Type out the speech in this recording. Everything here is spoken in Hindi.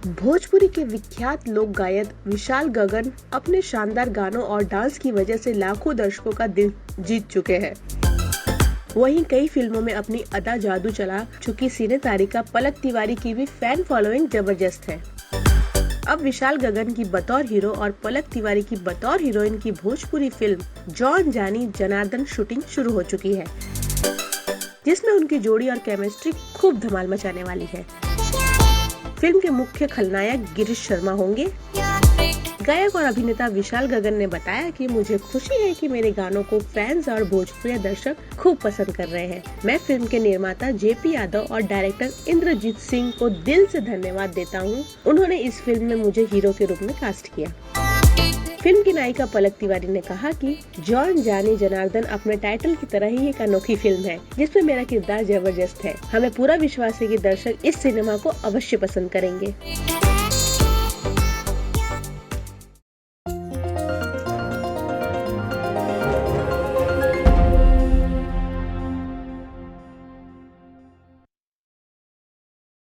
भोजपुरी के विख्यात लोक गायक विशाल गगन अपने शानदार गानों और डांस की वजह से लाखों दर्शकों का दिल जीत चुके हैं। वहीं कई फिल्मों में अपनी अदा जादू चला चुकी सिने तारिका पलक तिवारी की भी फैन फॉलोइंग जबरदस्त है। अब विशाल गगन की बतौर हीरो और पलक तिवारी की बतौर हीरोइन की भोजपुरी फिल्म जॉन जानी जनार्दन शूटिंग शुरू हो चुकी है, जिसमें उनकी जोड़ी और केमिस्ट्री खूब धमाल मचाने वाली है। फिल्म के मुख्य खलनायक गिरीश शर्मा होंगे। गायक और अभिनेता विशाल गगन ने बताया कि मुझे खुशी है कि मेरे गानों को फैंस और भोजपुरी दर्शक खूब पसंद कर रहे हैं। मैं फिल्म के निर्माता जेपी यादव और डायरेक्टर इंद्रजीत सिंह को दिल से धन्यवाद देता हूं। उन्होंने इस फिल्म में मुझे हीरो के रूप में कास्ट किया। फिल्म की नायिका पलक तिवारी ने कहा कि जॉन जानी जनार्दन अपने टाइटल की तरह ही एक अनोखी फिल्म है, जिसमें मेरा किरदार जबरदस्त है। हमें पूरा विश्वास है कि दर्शक इस सिनेमा को अवश्य पसंद करेंगे।